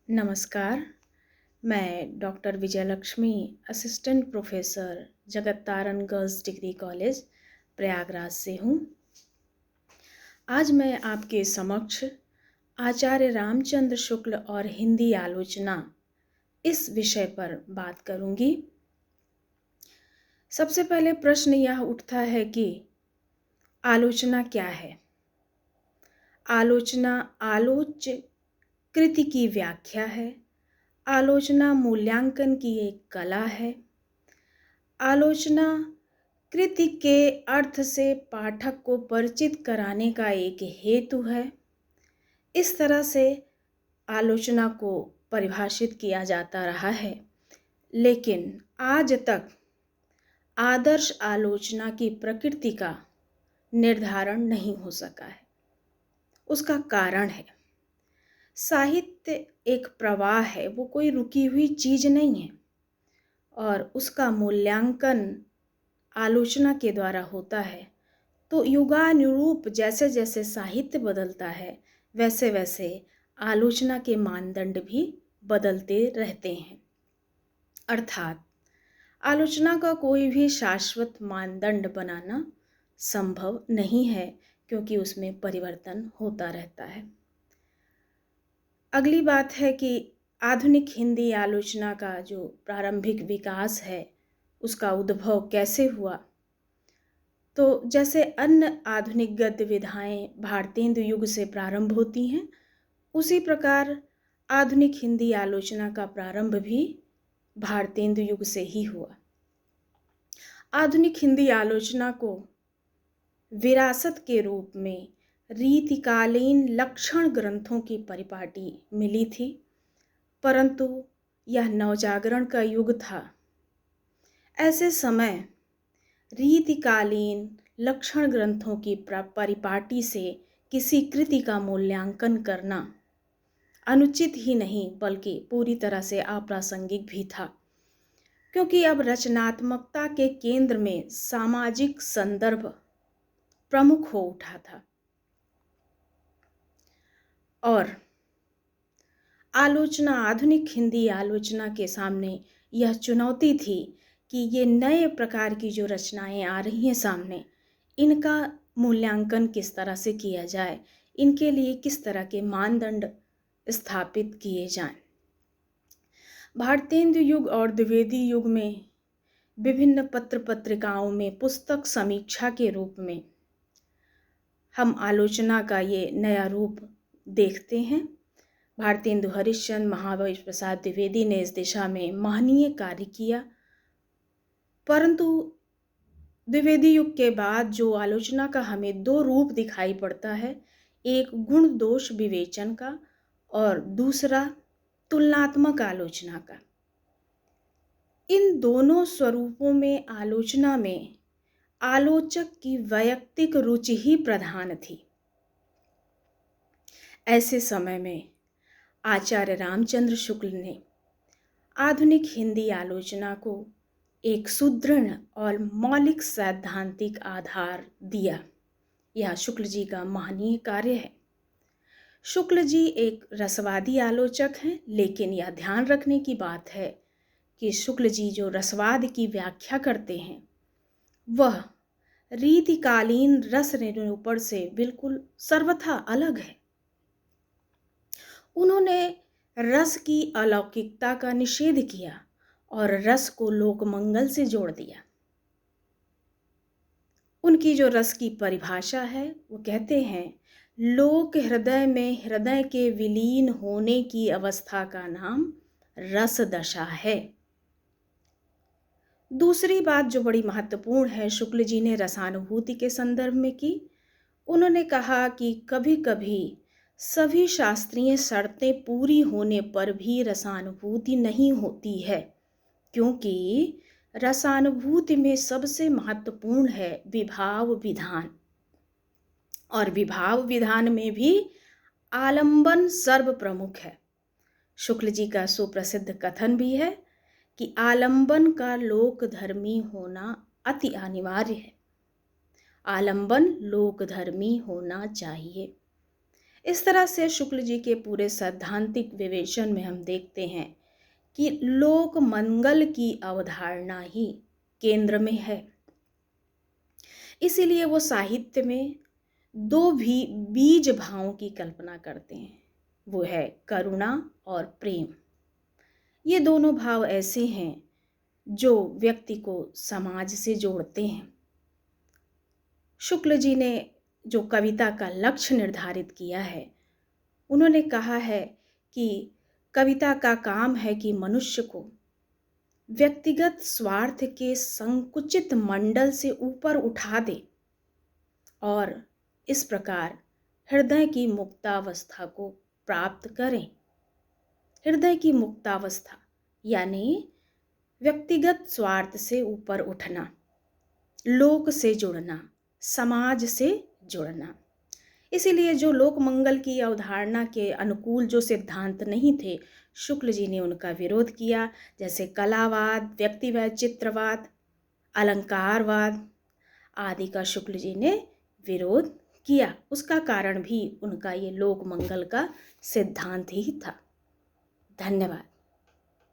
नमस्कार, मैं doctor Vijayalakshmi, assistant professor जगत तारण गर्ल्स डिग्री कॉलेज, प्रयागराज से हूँ। आज मैं आपके समक्ष आचार्य रामचंद्र शुक्ल और हिंदी आलोचना इस विषय पर बात करूँगी। सबसे पहले प्रश्न यह उठता है कि आलोचना क्या है? आलोचना आलोच्य कृति की व्याख्या है। आलोचना मूल्यांकन की एक कला है। आलोचना कृति के अर्थ से पाठक को परिचित कराने का एक हेतु है। इस तरह से आलोचना को परिभाषित किया जाता रहा है, लेकिन आज तक आदर्श आलोचना की प्रकृति का निर्धारण नहीं हो सका है। उसका कारण है, साहित्य एक प्रवाह है, वो कोई रुकी हुई चीज़ नहीं है और उसका मूल्यांकन आलोचना के द्वारा होता है। तो युगानुरूप जैसे जैसे साहित्य बदलता है, वैसे वैसे आलोचना के मानदंड भी बदलते रहते हैं। अर्थात आलोचना का कोई भी शाश्वत मानदंड बनाना संभव नहीं है, क्योंकि उसमें परिवर्तन होता रहता है। अगली बात है कि आधुनिक हिंदी आलोचना का जो प्रारंभिक विकास है, उसका उद्भव कैसे हुआ। तो जैसे अन्य आधुनिक गद्य विधाएँ भारतेंदु युग से प्रारंभ होती हैं, उसी प्रकार आधुनिक हिंदी आलोचना का प्रारंभ भी भारतेंदु युग से ही हुआ। आधुनिक हिंदी आलोचना को विरासत के रूप में रीतिकालीन लक्षण ग्रंथों की परिपाटी मिली थी, परंतु यह नवजागरण का युग था। ऐसे समय रीतिकालीन लक्षण ग्रंथों की परिपाटी से किसी कृति का मूल्यांकन करना अनुचित ही नहीं, बल्कि पूरी तरह से अप्रासंगिक भी था, क्योंकि अब रचनात्मकता के केंद्र में सामाजिक संदर्भ प्रमुख हो उठा था और आलोचना, आधुनिक हिंदी आलोचना के सामने यह चुनौती थी कि ये नए प्रकार की जो रचनाएं आ रही हैं सामने, इनका मूल्यांकन किस तरह से किया जाए, इनके लिए किस तरह के मानदंड स्थापित किए जाएं। भारतेंदु युग और द्विवेदी युग में विभिन्न पत्र पत्रिकाओं में पुस्तक समीक्षा के रूप में हम आलोचना का ये नया रूप देखते हैं। भारतेंदु हरिश्चंद्र, महाबली प्रसाद द्विवेदी ने इस दिशा में महनीय कार्य किया, परंतु द्विवेदी युग के बाद जो आलोचना का हमें दो रूप दिखाई पड़ता है, एक गुण दोष विवेचन का और दूसरा तुलनात्मक आलोचना का। इन दोनों स्वरूपों में आलोचना में आलोचक की वैयक्तिक रुचि ही प्रधान थी। ऐसे समय में आचार्य रामचंद्र शुक्ल ने आधुनिक हिंदी आलोचना को एक सुदृढ़ और मौलिक सैद्धांतिक आधार दिया। यह शुक्ल जी का महनीय कार्य है। शुक्ल जी एक रसवादी आलोचक हैं, लेकिन यह ध्यान रखने की बात है कि शुक्ल जी जो रसवाद की व्याख्या करते हैं, वह रीतिकालीन रस निरूपण से बिल्कुल सर्वथा अलग है। उन्होंने रस की अलौकिकता का निषेध किया और रस को लोकमंगल से जोड़ दिया। उनकी जो रस की परिभाषा है, वो कहते हैं, लोक हृदय में हृदय के विलीन होने की अवस्था का नाम रस दशा है। दूसरी बात जो बड़ी महत्वपूर्ण है, शुक्ल जी ने रसानुभूति के संदर्भ में की। उन्होंने कहा कि कभी कभी सभी शास्त्रीय शर्तें पूरी होने पर भी रसानुभूति नहीं होती है, क्योंकि रसानुभूति में सबसे महत्वपूर्ण है विभाव विधान, और विभाव विधान में भी आलंबन सर्व प्रमुख है। शुक्ल जी का सुप्रसिद्ध कथन भी है कि आलंबन का लोकधर्मी होना अति अनिवार्य है। आलंबन लोकधर्मी होना चाहिए। इस तरह से शुक्ल जी के पूरे सैद्धांतिक विवेचन में हम देखते हैं कि लोक मंगल की अवधारणा ही केंद्र में है। इसीलिए वो साहित्य में दो भी बीज भावों की कल्पना करते हैं, वो है करुणा और प्रेम। ये दोनों भाव ऐसे हैं जो व्यक्ति को समाज से जोड़ते हैं। शुक्ल जी ने जो कविता का लक्ष्य निर्धारित किया है, उन्होंने कहा है कि कविता का काम है कि मनुष्य को व्यक्तिगत स्वार्थ के संकुचित मंडल से ऊपर उठा दे और इस प्रकार हृदय की मुक्तावस्था को प्राप्त करें। हृदय की मुक्तावस्था यानी व्यक्तिगत स्वार्थ से ऊपर उठना, लोक से जुड़ना, समाज से जुड़ना। इसीलिए जो लोक मंगल की अवधारणा के अनुकूल जो सिद्धांत नहीं थे, शुक्ल जी ने उनका विरोध किया। जैसे कलावाद, व्यक्तिवाद, चित्रवाद, अलंकारवाद आदि का शुक्ल जी ने विरोध किया। उसका कारण भी उनका ये लोक मंगल का सिद्धांत ही था। धन्यवाद।